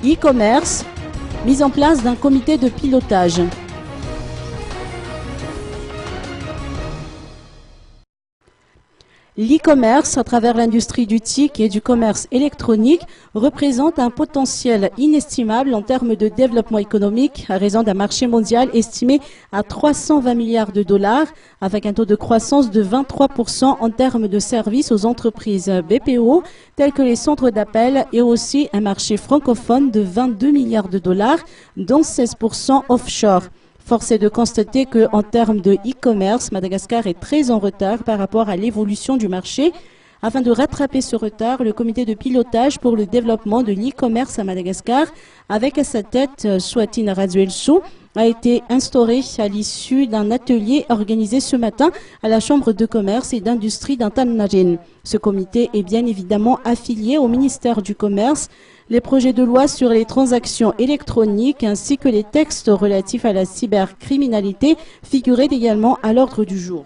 e-commerce, mise en place d'un comité de pilotage. L'e-commerce, à travers l'industrie du TIC et du commerce électronique, représente un potentiel inestimable en termes de développement économique à raison d'un marché mondial estimé à 320 milliards de dollars, avec un taux de croissance de 23% en termes de services aux entreprises BPO, tels que les centres d'appel, et aussi un marché francophone de 22 milliards de dollars, dont 16% offshore. Force est de constater qu'en termes de e-commerce, Madagascar est très en retard par rapport à l'évolution du marché. Afin de rattraper ce retard, le comité de pilotage pour le développement de l'e-commerce à Madagascar, avec à sa tête Swatine Razuelsou, a été instauré à l'issue d'un atelier organisé ce matin à la Chambre de commerce et d'industrie d'Antananarivo. Ce comité est bien évidemment affilié au ministère du Commerce. Les projets de loi sur les transactions électroniques ainsi que les textes relatifs à la cybercriminalité figuraient également à l'ordre du jour.